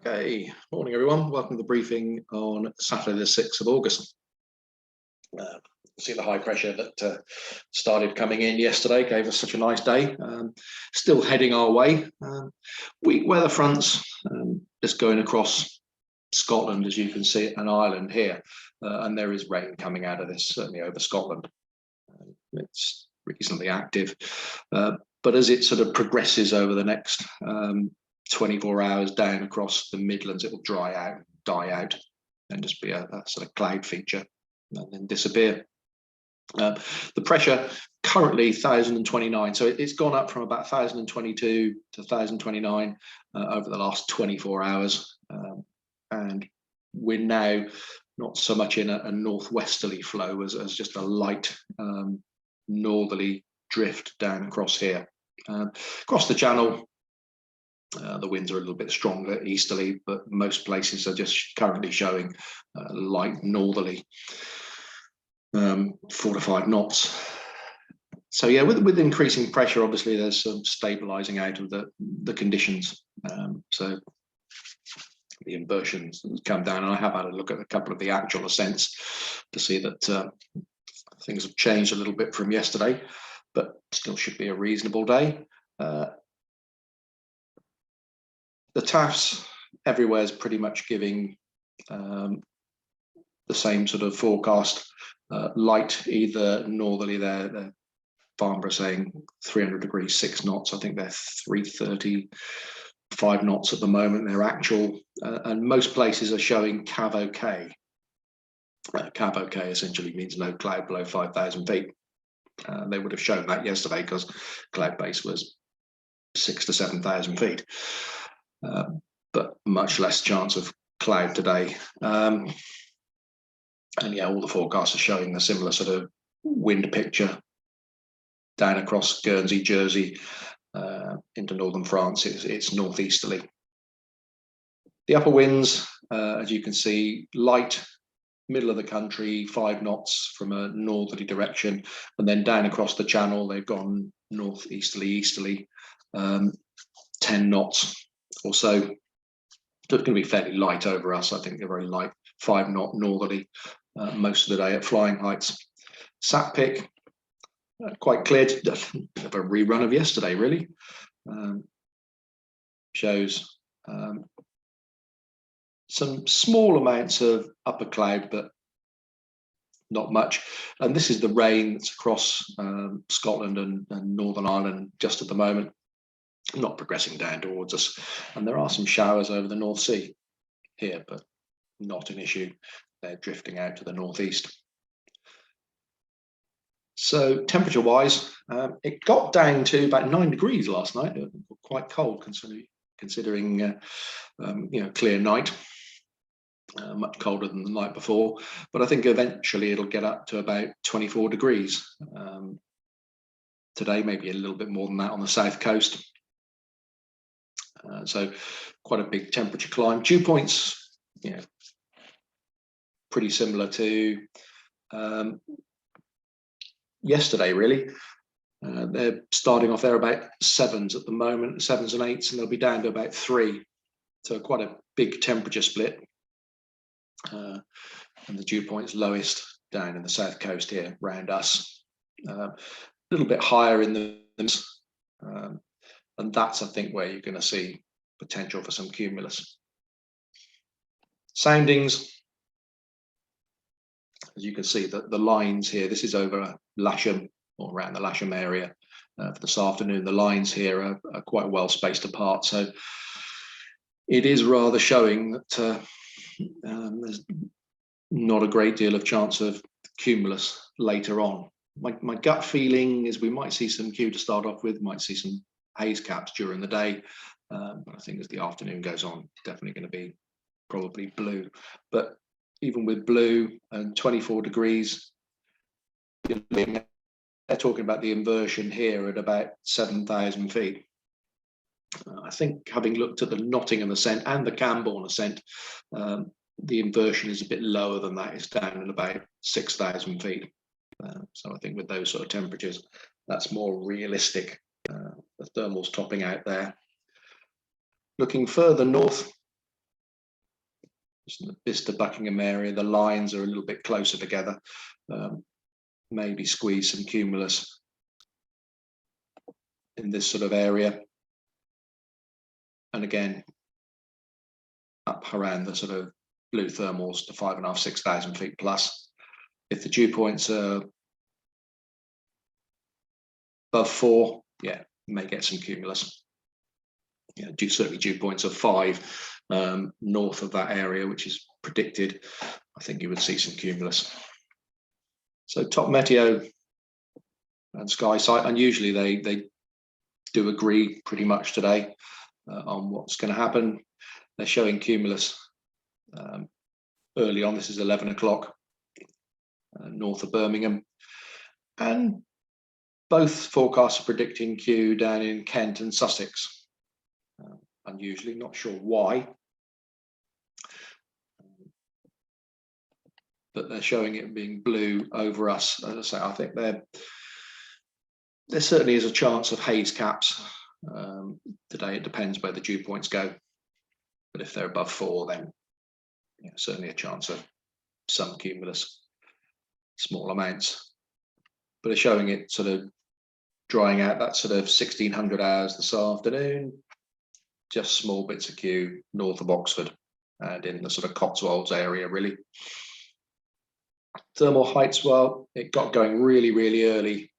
Okay, morning everyone. Welcome to the briefing on Saturday the 6th of August. See the high pressure that started coming in yesterday, gave us such a nice day. Still heading our way. Weak weather fronts just going across Scotland, as you can see, and Ireland here. And there is rain coming out of this, certainly over Scotland. It's reasonably active. But as it sort of progresses over the next 24 hours down across the Midlands, it will dry out, die out, and just be a sort of cloud feature and then disappear. The pressure currently 1,029, so it's gone up from about 1,022 to 1,029 over the last 24 hours, and we're now not so much in a northwesterly flow as just a light northerly drift down across here. Across the channel, the winds are a little bit stronger easterly, but most places are just currently showing light northerly, 4 to 5 knots. So yeah, with increasing pressure, obviously there's some stabilizing out of the conditions. So the inversions come down, and I have had a look at a couple of the actual ascents to see that things have changed a little bit from yesterday, but still should be a reasonable day. The TAFs everywhere is pretty much giving the same sort of forecast. Light, either northerly, there Farnborough saying 300 degrees, 6 knots. I think they're 335 knots at the moment. They're actual, and most places are showing Cav OK. Cav OK essentially means no cloud below 5,000 feet. They would have shown that yesterday because cloud base was 6,000 to 7,000 feet. But much less chance of cloud today. And yeah, all the forecasts are showing a similar sort of wind picture down across Guernsey, Jersey, into northern France. It's northeasterly. The upper winds, as you can see, light, middle of the country, 5 knots from a northerly direction, and then down across the channel, they've gone northeasterly, easterly, 10 knots or so. So it's going to be fairly light over us. I think they're very light, 5 knot northerly most of the day at flying heights. Sat pick, quite clear, a rerun of yesterday really. Shows some small amounts of upper cloud, but not much. And this is the rain that's across Scotland and Northern Ireland just at the moment, not progressing down towards us. And there are some showers over the North Sea here, but not an issue. They're drifting out to the northeast. So temperature wise, it got down to about 9 degrees last night. Quite cold considering clear night. Much colder than the night before, but I think eventually it'll get up to about 24 degrees. Today, maybe a little bit more than that on the south coast. So quite a big temperature climb. Dew points, pretty similar to yesterday, really. They're starting off there about 7s at the moment, 7s and 8s, and they'll be down to about 3. So quite a big temperature split. And the dew point's lowest down in the south coast here, around us. A little bit higher in the and that's, I think, where you're going to see potential for some cumulus. Soundings, as you can see, the lines here, this is over Lasham, or around the Lasham area for this afternoon. The lines here are quite well spaced apart, so it is rather showing that there's not a great deal of chance of cumulus later on. My gut feeling is we might see some Q to start off with, might see some haze caps during the day, but I think as the afternoon goes on, definitely going to be probably blue. But even with blue and 24 degrees, they're talking about the inversion here at about 7,000 feet. I think, having looked at the Nottingham ascent and the Camborne ascent, the inversion is a bit lower than that. It's down at about 6,000 feet. So I think with those sort of temperatures, that's more realistic. The thermals topping out there. Looking further north, Just in the Bicester Buckingham area, the lines are a little bit closer together. Maybe squeeze some cumulus in this sort of area. And again, up around the sort of blue thermals to 5,500, 6,000 feet plus. If the dew points are above 4, yeah, you may get some cumulus. Yeah, certainly dew points of 5 north of that area, which is predicted. I think you would see some cumulus. So top meteo and sky sight, unusually they do agree pretty much today on what's going to happen. They're showing cumulus early on. This is 11 o'clock north of Birmingham, and both forecasts are predicting Q down in Kent and Sussex. Unusually, not sure why, but they're showing it being blue over us. As I say, I think there certainly is a chance of haze caps today. It depends where the dew points go, but if they're above 4, then certainly a chance of some cumulus, small amounts. But they're showing it sort of drying out that sort of 1600 hours this afternoon. Just small bits of Q north of Oxford and in the sort of Cotswolds area, really. Thermal heights, well, it got going really, really early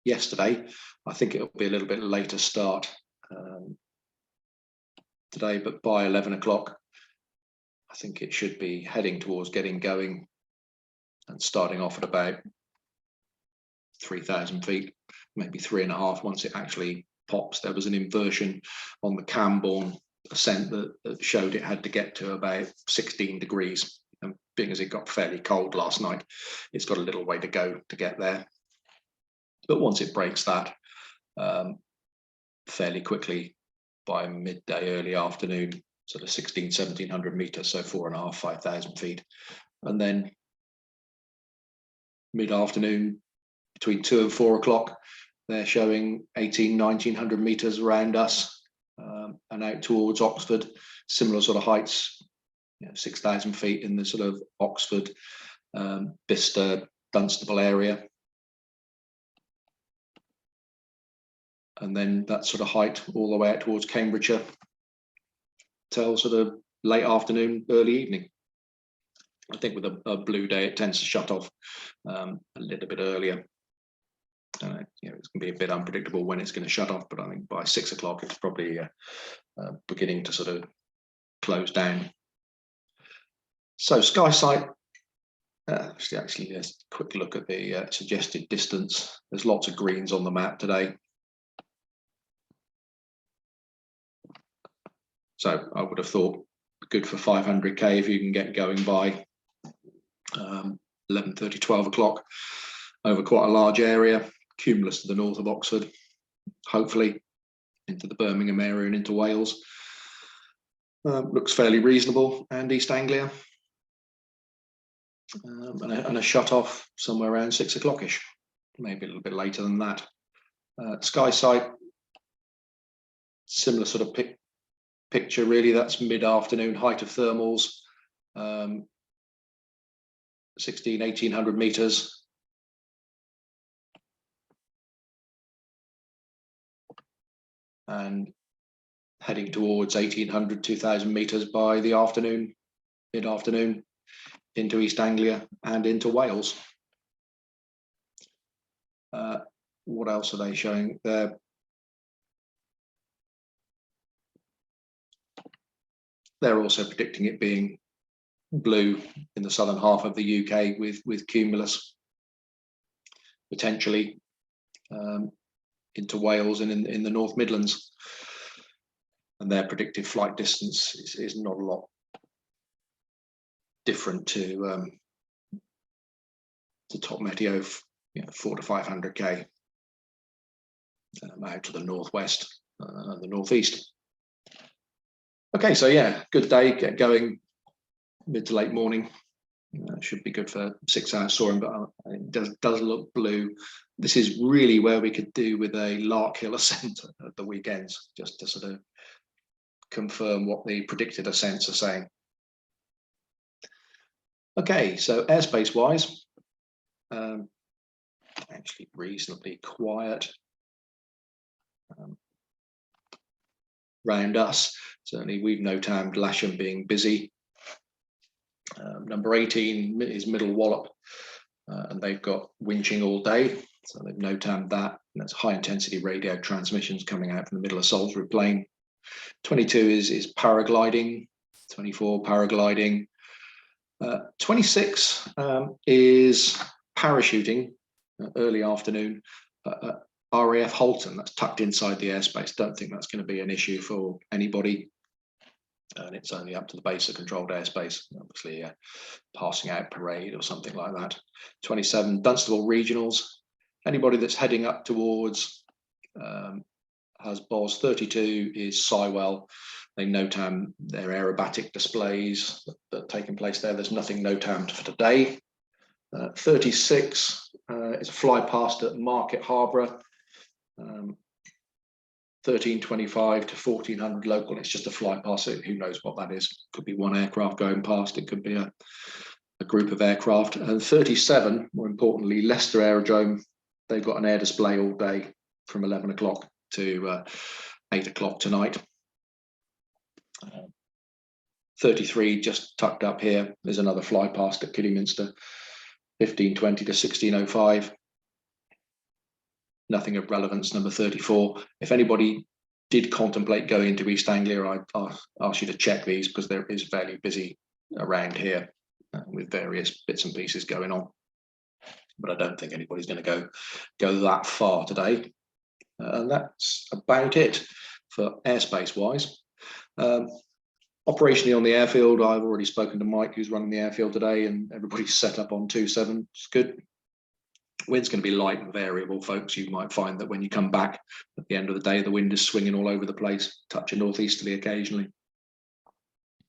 yesterday. I think it'll be a little bit later start today, but by 11 o'clock, I think it should be heading towards getting going and starting off at about 3,000 feet, maybe 3.5 once it actually pops. There was an inversion on the Camborne ascent that showed it had to get to about 16 degrees. And being as it got fairly cold last night, it's got a little way to go to get there. But once it breaks that, fairly quickly by midday, early afternoon, sort of 1,700 meters, so 4.5, 5,000 feet. And then mid-afternoon, between 2 and 4 o'clock, they're showing 1,900 meters around us and out towards Oxford, similar sort of heights, 6,000 feet in the sort of Oxford, Bicester, Dunstable area. And then that sort of height all the way out towards Cambridgeshire till sort of late afternoon, early evening. I think with a blue day, it tends to shut off a little bit earlier. It's going to be a bit unpredictable when it's going to shut off, but I think by 6 o'clock, it's probably beginning to sort of close down. So sky sight, actually, let's quick look at the suggested distance. There's lots of greens on the map today. So I would have thought good for 500k if you can get going by 11:30, 12 o'clock over quite a large area, cumulus to the north of Oxford, hopefully into the Birmingham area and into Wales. Looks fairly reasonable, and East Anglia. And a shut off somewhere around 6 o'clock-ish, maybe a little bit later than that. Sky sight, similar sort of picture really. That's mid-afternoon, height of thermals, 1,800 meters. And heading towards 1,800, 2,000 meters by the afternoon, mid-afternoon, into East Anglia and into Wales. What else are they showing there? They're also predicting it being blue in the southern half of the UK with cumulus potentially into Wales and in the North Midlands. And their predicted flight distance is not a lot different to top meteo, 400 to 500k out to the northwest and the northeast. Okay, so yeah, good day, get going mid to late morning. Should be good for 6 hours soaring, but it does look blue. This is really where we could do with a Lark Hill ascent at the weekends, just to sort of confirm what the predicted ascents are saying. Okay, so airspace wise, actually reasonably quiet round us. Certainly we've notamed Lasham being busy. Number 18 is Middle Wallop, and they've got winching all day, so they've notamed that. And that's high intensity radio transmissions coming out from the middle of Salisbury Plain. 22 is paragliding, 24 paragliding. 26 is parachuting, early afternoon. RAF Halton, that's tucked inside the airspace. Don't think that's going to be an issue for anybody. And it's only up to the base of controlled airspace, obviously passing out parade or something like that. 27 Dunstable regionals. Anybody that's heading up towards has BOS. 32 is Sywell. They notam their aerobatic displays that are taking place there. There's nothing notamed for today. 36 is a fly past at Market Harborough. 1325 to 1400 local. It's just a fly past it. Who knows what that is? Could be one aircraft going past. It could be a group of aircraft. And 37, more importantly, Leicester Aerodrome. They've got an air display all day from 11 o'clock to 8 o'clock tonight. 33 just tucked up here. There's another fly past at Kidderminster. 1520 to 1605. Nothing of relevance. Number 34. If anybody did contemplate going into East Anglia, I'd ask you to check these, because there is fairly busy around here with various bits and pieces going on. But I don't think anybody's going to go that far today. And that's about it for airspace wise. Operationally on the airfield, I've already spoken to Mike, who's running the airfield today, and everybody's set up on 27. It's good. Wind's going to be light and variable, folks. You might find that when you come back at the end of the day, the wind is swinging all over the place, touching northeasterly occasionally,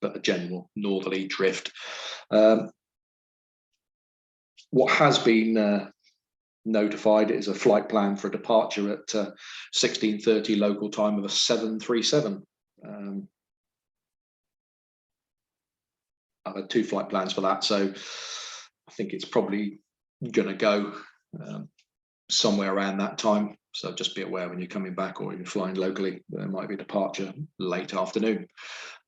but a general northerly drift. What has been notified is a flight plan for a departure at 16:30 local time of a 737. I've had 2 flight plans for that, so I think it's probably going to go somewhere around that time. So just be aware when you're coming back, or if you're flying locally, there might be a departure late afternoon.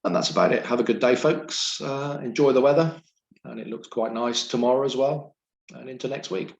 And that's about it. Have a good day, folks. Enjoy the weather, and it looks quite nice tomorrow as well, and into next week.